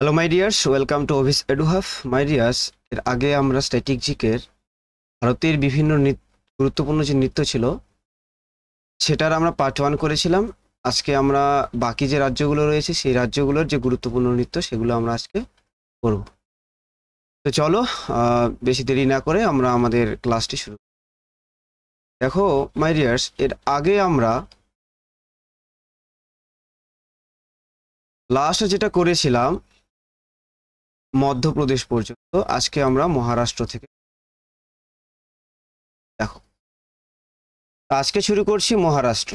Hello my dears, welcome to office Eduhaf. My dears, এর আগে আমরা স্ট্যাটিক জিকের ভারতের বিভিন্ন গুরুত্বপূর্ণ যে নৃত্য ছিল সেটার আমরা পার্ট 1 করেছিলাম। আজকে আমরা বাকি যে রাজ্যগুলো রয়েছে সেই রাজ্যগুলোর যে গুরুত্বপূর্ণ নৃত্য সেগুলো আমরা আজকে করব। তো চলো বেশি দেরি না করে আমরা আমাদের ক্লাসটি শুরু করি। দেখো মাই ডিয়ার্স, এর আগে আমরা লাস্টে যেটা করেছিলাম মধ্যপ্রদেশ পর্যন্ত, আজকে আমরা মহারাষ্ট্র থেকে দেখো আজকে শুরু করছি মহারাষ্ট্র।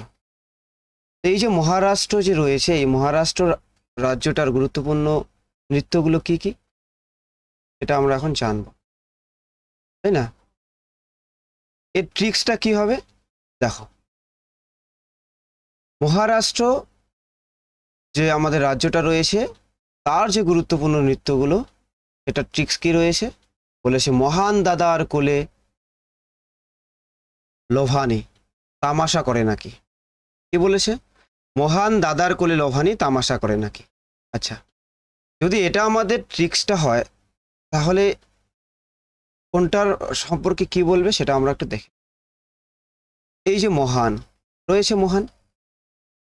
এই যে মহারাষ্ট্র যে রয়েছে, এই মহারাষ্ট্র রাজ্যটার গুরুত্বপূর্ণ নৃত্যগুলো কি কি এটা আমরা এখন জানব, তাই না? এর ট্রিক্সটা কি হবে দেখো। মহারাষ্ট্র যে আমাদের রাজ্যটা রয়েছে তার যে গুরুত্বপূর্ণ নৃত্যগুলো, এটা ট্রিক্স কি রয়েছে বলেছে, মহান দাদার কোলে লোভানি তামাশা করে নাকি। কি বলেছে? মহান দাদার কোলে লোভানি তামাশা করে নাকি। আচ্ছা, যদি এটা আমাদের ট্রিক্সটা হয় তাহলে কোনটার সম্পর্কে কি বলবে সেটা আমরা একটু দেখি। এই যে মহান রয়েছে, মহান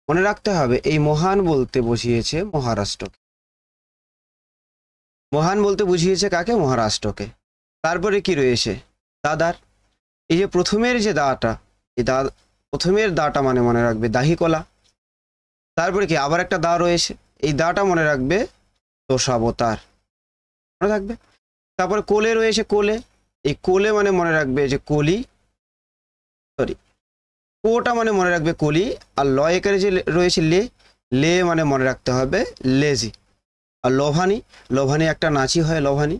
মনে রাখতে হবে, এই মহান বলতে বুঝিয়েছে মহারাষ্ট্রকে। মহান বলতে বুঝিয়েছে কাকে? মহারাষ্ট্রকে। তারপরে কি রয়েছে? দাদার। এই যে প্রথমের যে দাটা, এই প্রথমের দাটা মানে মনে রাখবে দাহিকলা। তারপরে কি আবার একটা দা রয়েছে, এই দাটা মনে রাখবে দশাবতার, মনে রাখবে। তারপরে কোলে রয়েছে, কোলে, এই কোলে মানে মনে রাখবে যে কলি, সরি কোটা মানে মনে রাখবে কলি। আর লয়কারে যে রয়েছে লে, লে মানে মনে রাখতে হবে লেজি। আর লোভানি, লোভানি একটা নাচি হয় লোভানি।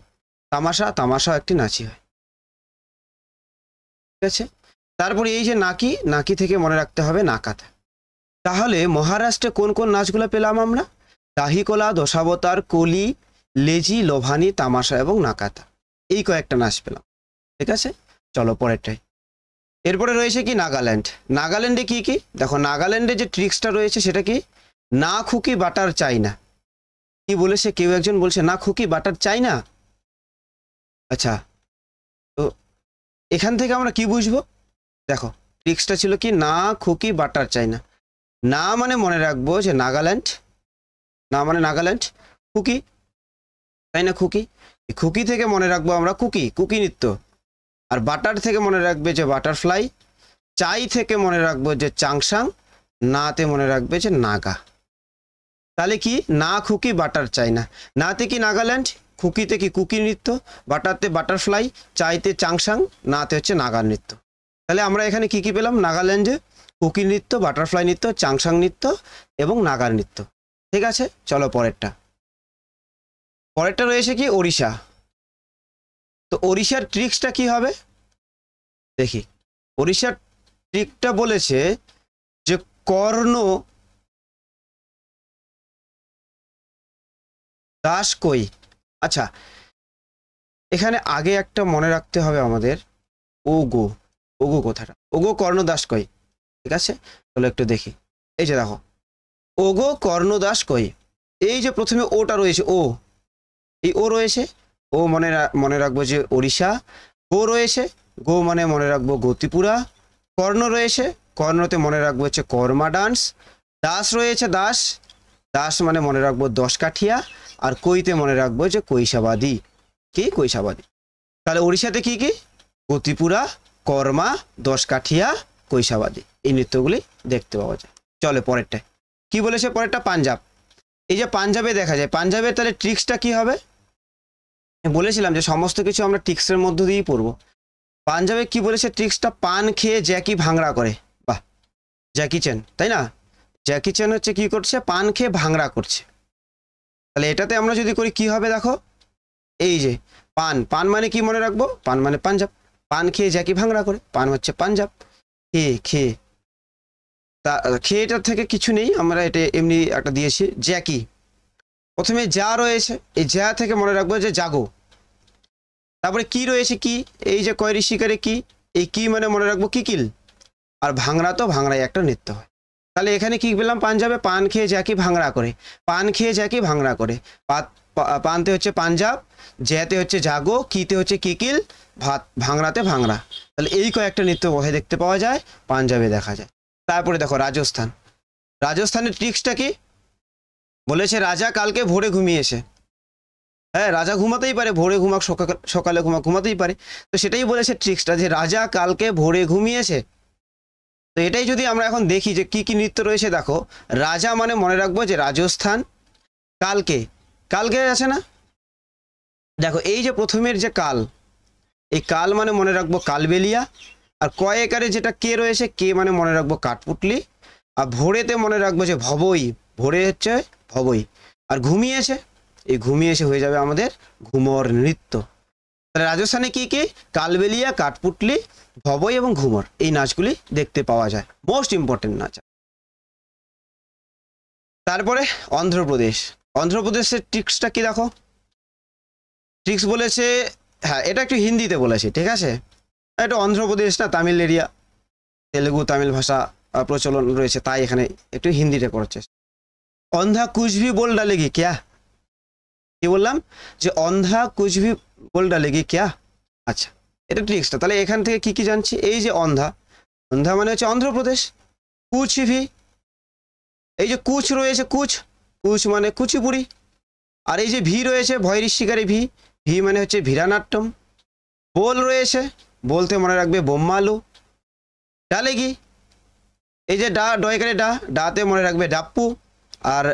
তামাশা, তামাশা একটি নাচি হয়, ঠিক আছে। তারপরে এই যে নাকি, নাকি থেকে মনে রাখতে হবে নাকাতা। তাহলে মহারাষ্ট্রে কোন কোন নাচগুলো পেলাম আমরা? দাহিকলা, দশাবতার, কলি, লেজি, লোভানি, তামাশা এবং নাকাতা, এই কয়েকটা নাচ পেলাম, ঠিক আছে। চলো পরেরটাই। এরপরে রয়েছে কি নাগাল্যান্ড। নাগাল্যান্ডে কি কি দেখো, নাগাল্যান্ডে যে ট্রিক্সটা রয়েছে সেটা কি, না খুকি বাটার চাই না। কি বলেছে? কেউ একজন বলছে না খুকি বাটার চাই না। আচ্ছা, তো এখান থেকে আমরা কি বুঝবো? দেখো ট্রিক্সটা ছিল কি, না খুকি বাটার চাই না। না মানে মনে রাখবো যে নাগাল্যান্ড, না মানে নাগাল্যান্ড, খুকি, তাই না? খুকি, খুকি থেকে মনে রাখবো আমরা কুকি, কুকি নৃত্য। আর বাটার থেকে মনে রাখবে যে বাটারফ্লাই। চাই থেকে মনে রাখবো যে চাংসাং। নাতে মনে রাখবে যে নাগা। তাহলে কি, না খুকি বাটার চাই না। নাতে কি নাগাল্যান্ড, খুকিতে কি কুকি নৃত্য, বাটারতে বাটারফ্লাই, চাইতে চাংসাং, নাতে হচ্ছে নাগা নৃত্য। তাহলে আমরা এখানে কি কি পেলাম? নাগাল্যান্ডে কুকি নৃত্য, বাটারফ্লাই নৃত্য, চাংসাং নৃত্য এবং নাগার নৃত্য, ঠিক আছে। চলো পরেরটা। পরেরটা রয়েছে কি ওড়িশা। তো ওড়িশার ট্রিক্সটা কি হবে দেখি। ওড়িশার ট্রিকটা বলেছে যে কর্ণ দাস কই। আচ্ছা, এখানে আগে একটা মনে রাখতে হবে আমাদের, ওগো, ওগো কথাটা, ওগো কর্ণদাস কই, ঠিক আছে। চলো একটু দেখি। এই যে দেখো, ওগো কর্ণদাস কই, এই যে প্রথমে ওটা রয়েছে, ও, এই ও রয়েছে, ও মনে রাখবো যে ওড়িশা। গো রয়েছে, গো মানে মনে রাখবো গতিপুরা। কর্ণ রয়েছে, কর্ণতে মনে রাখবো হচ্ছে কর্মা ডান্স। দাস রয়েছে, দাস, দাস মানে মনে রাখবো দশ কাঠিয়া। আর কইতে মনে রাখবো যে কৈশাবাদী, কি কৈশাবাদী। তাহলে ওড়িশাতে কি কি? গতিপুরা, কর্মা, দশ কাঠিয়া, কৈশাবাদী, এই নৃত্যগুলি দেখতে পাওয়া যায়। চলে পরেরটায় কি বলেছে। পরেরটা পাঞ্জাব। এই যে পাঞ্জাবে দেখা যায়, পাঞ্জাবের তাহলে ট্রিক্সটা কি হবে? বলেছিলাম যে সমস্ত কিছু আমরা ট্রিক্সের মধ্য দিয়েই পড়বো। পাঞ্জাবে কি বলেছে ট্রিক্সটা? পান খেয়ে জ্যাকি ভাংড়া করে। বাহ, জ্যাকি চ্যান, তাই না? জ্যাকি চ্যান হচ্ছে কি করছে? পান খেয়ে ভাংড়া করছে। তাহলে এটাতে আমরা যদি করি কি হবে দেখো, এই যে পান, পান মানে কি মনে রাখবো? পান মানে পাঞ্জাব। পান খেয়ে জ্যাকি ভাংড়া করে, পান হচ্ছে পাঞ্জাব। খেয়ে, খেয়ে, তা খেয়েটার থেকে কিছু নেই, আমরা এটা এমনি একটা দিয়েছি জ্যাকি। প্রথমে যা রয়েছে, এই যা থেকে মনে রাখবো যে জাগো। তারপরে কি রয়েছে কি, এই যে কয়রি শিকারে কি, এই কি মানে মনে রাখবো কিকিল। আর ভাংড়া, তো ভাংড়ায় একটা নৃত্য হয়। তাহলে এখানে কি পেলাম, পাঞ্জাবে পান খেয়ে জ্যাকি ভাঙড়া করে, পান খেয়ে জ্যাকি ভাঙড়া করে, পানতে হচ্ছে পাঞ্জাব, জ্যাতে হচ্ছে জাগো, কিতে হচ্ছে কিকিল, ভাঙড়াতে ভাঙড়া। তাহলে এই কয়েকটা নৃত্য কোথায় দেখতে পাওয়া যায়, পাঞ্জাবে দেখা যায়। তারপরে দেখো রাজস্থান, রাজস্থানের ট্রিক্সটা কি বলেছে, রাজা কালকে ভোরে ঘুমিয়েছে। হ্যাঁ, রাজা ঘুমাতেই পারে, ভোরে ঘুমাক সকালে ঘুমাতেই পারে। তো সেটাই বলেছে ট্রিক্সটা, যে রাজা কালকে ভোরে ঘুমিয়েছে। তো এটাই যদি আমরা এখন দেখি যে কি কি নৃত্য রয়েছে, দেখো রাজা মানে মনে রাখবো যে রাজস্থান, কালকে, কালকে আছে না, দেখো এই যে প্রথমের যে কাল, এই কাল মানে মনে রাখবো কালবেলিয়া, আর কয় একারে যেটা কে রয়েছে, কে মানে মনে রাখবো কাঠপুটলি, আর ভোরেতে মনে রাখবো যে ভবই, ভোরে হচ্ছে ভবই, আর ঘুমিয়েছে, এই ঘুমিয়েছে হয়ে যাবে আমাদের ঘুমর নৃত্য। তাহলে রাজস্থানে কি কি, কালবেলিয়া, কাঠপুটলি, ভবই এবং ঘুমর, এই নাচগুলি দেখতে পাওয়া যায়, মোস্ট ইম্পর্টেন্ট নাচ। তারপরে অন্ধ্রপ্রদেশ, অন্ধ্রপ্রদেশের ট্রিক্সটা কি দেখো, ট্রিক্স বলেছে, হ্যাঁ এটা একটু হিন্দিতে বলেছি, ঠিক আছে, এটা অন্ধ্রপ্রদেশ না, তামিল এরিয়া, তেলেগু তামিল ভাষা প্রচলন রয়েছে, তাই এখানে একটু হিন্দিতে করার চেষ্টা। অন্ধা কুছ ভি বোল ডালেগি ক্যা, কি বললাম, যে অন্ধা কুছ ভি বোল ডালেগি ক্যা। আচ্ছা, এটা ট্রিক্সটা। তাহলে এখান থেকে কি কি জানছি, এই যে অন্ধা, অন্ধা মানে হচ্ছে অন্ধ্রপ্রদেশ, কুছ ভি, এই যে কুচ রয়েছে, কুচ, কুচ মানে কুচিপুরি, আর এই যে ভি রয়েছে ভয়ের শিকারে ভি, ভি মানে হচ্ছে ভিরানাট্যম, বোল রয়েছে, বলতে মনে রাখবে বোম্মালু, ডালেগি, এই যে ডা, ডয়কারে ডা, ডাতে মনে রাখবে ডাপ্পু, আর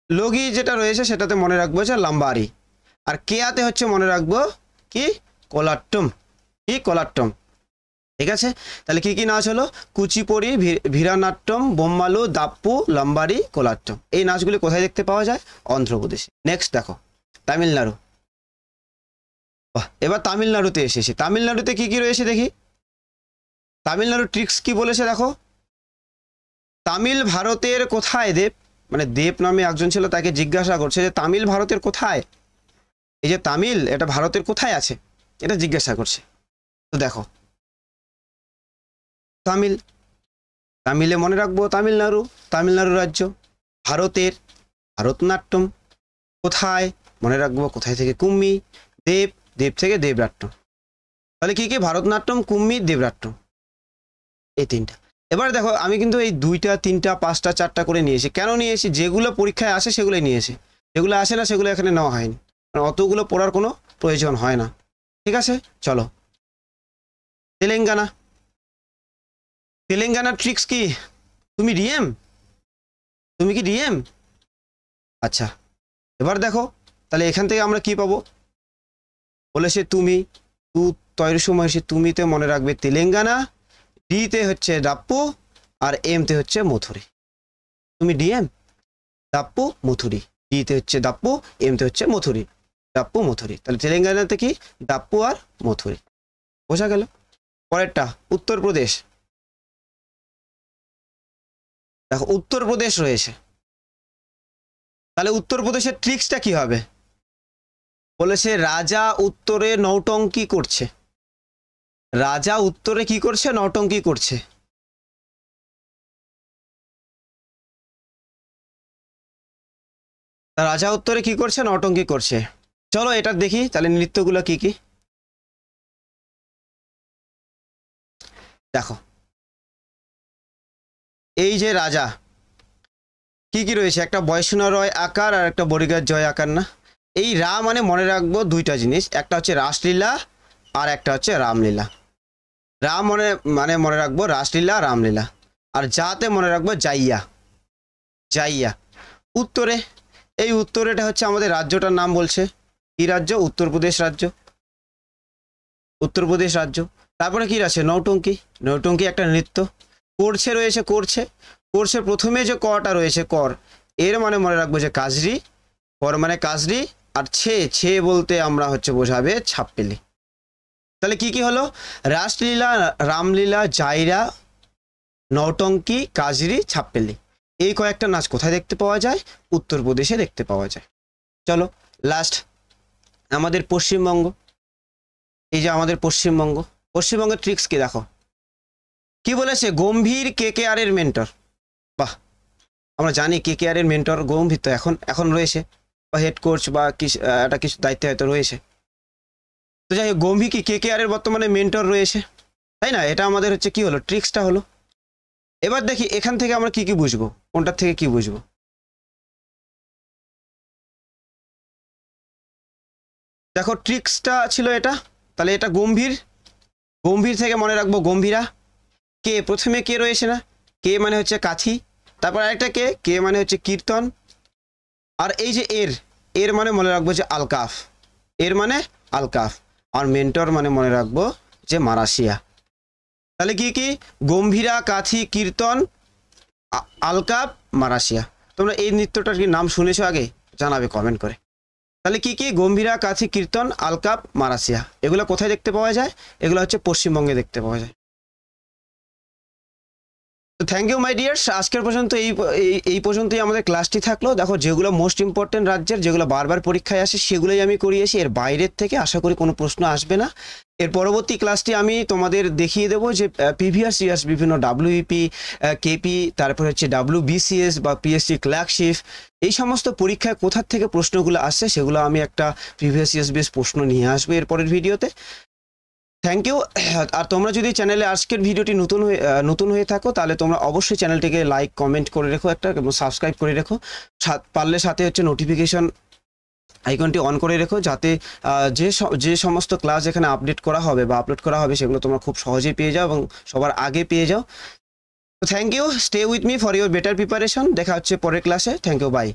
লগি যেটা রয়েছে সেটাতে মনে রাখবো যে লাম্বারি, আর কেয়াতে হচ্ছে মনে রাখবো কি কোলাট্টম, কি কোলাট্টম, ঠিক আছে। তাহলে কি কি নাচ হলো, কুচিপুড়ি, ভিরানাট্যম, বোম্মালু, দাপ্পু, লাম্বারি, কোলাট্টম, এই নাচগুলি কোথায় দেখতে পাওয়া যায়, অন্ধ্রপ্রদেশে। নেক্সট দেখো তামিলনাড়ু, এবার তামিলনাড়ুতে এসেছি, তামিলনাড়ুতে কি কি রয়েছে দেখি, তামিলনাড়ুর ট্রিক্স কি বলেছে দেখো, তামিল ভারতের কোথায় দেব, মানে দেব নামে একজন ছিল, তাকে জিজ্ঞাসা করছে যে তামিল ভারতের কোথায়, এই যে তামিল এটা ভারতের কোথায় আছে, এটা জিজ্ঞাসা করছে। তো দেখো তামিল, তামিলে মনে রাখবো তামিলনাড়ু, তামিলনাড়ু রাজ্য, ভারতের ভারতনাট্যম, কোথায় মনে রাখবো কোথায় থেকে কুম্মি, দেব, দেব থেকে দেবরাট্টম। তাহলে কি কি, ভারতনাট্যম, কুম্মি, দেবরাট্টম, এই তিনটা। এবার দেখো আমি কিন্তু এই 2টা 3টা 5টা 4টা করে নিয়েছি, কেন নিয়েছি, যেগুলো পরীক্ষায় আসে সেগুলোই নিয়েছি, যেগুলো আসে না সেগুলো এখানে নেওয়া হয়নি, কারণ অতগুলো পড়ার কোনো প্রয়োজন হয় না, ঠিক আছে। চলো তেলেঙ্গানা, তেলেঙ্গানার ট্রিক্স কি, তুমি ডিএম, তুমি কি ডিএম, আচ্ছা এবার দেখো তাহলে এখান থেকে আমরা কি পাবো, বলেছে তুমি, তু তৈর সময় সে তুমিতে মনে রাখবে তেলেঙ্গানা, ডিতে হচ্ছে ডাপ্পু, আর এমতে হচ্ছে মথুরি, তুমি ডিএম, দাপ্পু, মথুরি, ডিতে হচ্ছে দাপ্পু, এমতে হচ্ছে মথুরি, দাপ্পু, মথুরি। তাহলে তেলেঙ্গানাতে কি, দাপ্পু আর মথুরি, বোঝা গেল। পরেরটা উত্তরপ্রদেশ, দেখো উত্তরপ্রদেশ রয়েছে, তাহলে উত্তরপ্রদেশের ট্রিক্সটা কি হবে, বলেছে রাজা উত্তরে নৌটঙ্কি করছে, রাজা উত্তরে কি করছে, নৌটঙ্কি করছে, রাজা উত্তরে কি করছে, নৌটঙ্কি করছে। চলো এটা দেখি তাহলে নৃত্যগুলো কি কি, দেখো এই যে রাজা কি কি রয়েছে, একটা বৈষ্ণব রয় আকার আর একটা বরিগার জয় আকার না, এই রা মানে মনে রাখবো 2টা জিনিস, একটা হচ্ছে রাসলীলা আর একটা হচ্ছে রামলীলা, রা মানে মনে রাখবো রাসলীলা রামলীলা, আর যাতে মনে রাখবো জাইয়া, জাইয়া। উত্তরে, এই উত্তরেটা হচ্ছে আমাদের রাজ্যটার নাম বলছে, কি রাজ্য, উত্তরপ্রদেশ রাজ্য, উত্তরপ্রদেশ রাজ্য। তারপরে কি আছে, নৌটঙ্কি, নৌটঙ্কি একটা নৃত্য, করছে রয়েছে, করছে, করছে প্রথমে যে করটা রয়েছে কর, এর মানে মনে রাখবো যে কাজরি, কর মানে কাজরি, আর ছে, ছে বলতে আমরা হচ্ছে বোঝাবে ছাপ্পেলি। তাহলে কি কি হলো, রাসলীলা, রামলীলা, জাইরা, নৌটঙ্কি, কাজরি, ছাপ্পেলি, এই কয়েকটা নাচ কোথায় দেখতে পাওয়া যায়, উত্তরপ্রদেশে দেখতে পাওয়া যায়। চলো লাস্ট আমাদের পশ্চিমবঙ্গ, এই যে আমাদের পশ্চিমবঙ্গ, পশ্চিমবঙ্গের ট্রিক্স কি দেখো, কি বলেছে? গম্ভীর KKR এর মেন্টর। বাহ, আমরা জানি KKR এর মেন্টর গম্ভীর তো এখন রয়েছে, বা হেড কোচ বা একটা কিছু দায়িত্বে হয়তো রয়েছে। তো যাই হোক, গম্ভীর কি KKR এর বর্তমানে মেন্টর রয়েছে, তাই না? এটা আমাদের হচ্ছে কি হলো, ট্রিক্সটা হলো। এবার দেখি এখান থেকে আমরা কি বুঝবো, কোনটার থেকে কি বুঝবো। দেখো ট্রিক্সটা ছিল এটা, তাহলে এটা গম্ভীর থেকে মনে রাখবো গম্ভীরা। কে, প্রথমে কে রয়েছে না, কে মানে হচ্ছে কাথি, তারপর আরেকটা কে মানে হচ্ছে কীর্তন, আর এই যে এর মানে মনে রাখবো যে আলকাফ, এর মানে আলকাফ, আর মেন্টর মানে মনে রাখবো যে মারাশিয়া। তাহলে কি গম্ভীরা, কাথি, কীর্তন, আলকাফ, মারাশিয়া। তোমরা এই নৃত্যটার কি নাম শুনেছো আগে? জানাবে কমেন্ট করে। তাহলে কি গম্ভীরা, কাথি, কীর্তন, আলকাপ, মারাশিয়া, এগুলো কোথায় দেখতে পাওয়া যায়? এগুলো হচ্ছে পশ্চিমবঙ্গে দেখতে পাওয়া যায়। তো থ্যাংক ইউ মাই ডিয়ার্স, আজকের পর্যন্ত এই পর্যন্তই আমাদের ক্লাসটি থাকলো। দেখো যেগুলো মোস্ট ইম্পর্টেন্ট রাজ্যের, যেগুলো বারবার পরীক্ষায় আসে, সেগুলোই আমি করিয়েছি। এর বাইরের থেকে আশা করি কোনো প্রশ্ন আসবে না। এর পরবর্তী ক্লাসটি আমি তোমাদের দেখিয়ে দেবো যে প্রিভিয়াস ইয়ার্স বিভিন্ন WEP, KP, তারপর হচ্ছে WBCS বা PSC ক্লার্কশিপ, এই সমস্ত পরীক্ষায় কোথার থেকে প্রশ্নগুলো আসছে সেগুলো আমি একটা প্রিভিয়াস ইয়ার্স বেস প্রশ্ন নিয়ে আসবো এর পরের ভিডিওতে। Thank you. আর তোমরা যদি চ্যানেলে আজকের ভিডিওটি নতুন হয়ে থাকো, তাহলে তোমরা অবশ্যই চ্যানেলটিকে লাইক কমেন্ট করে রেখো একটা, এবং সাবস্ক্রাইব করে রেখো। পারলে সাথে হচ্ছে নোটিফিকেশন আইকনটি অন করে রেখো, যাতে যে সমস্ত ক্লাস এখানে আপডেট করা হবে বা আপলোড করা হবে সেগুলো তোমরা খুব সহজেই পেয়ে যাও এবং সবার আগে পেয়ে যাও। Thank you, stay with me for your better preparation. দেখা হচ্ছে পরের ক্লাসে। Thank you, by.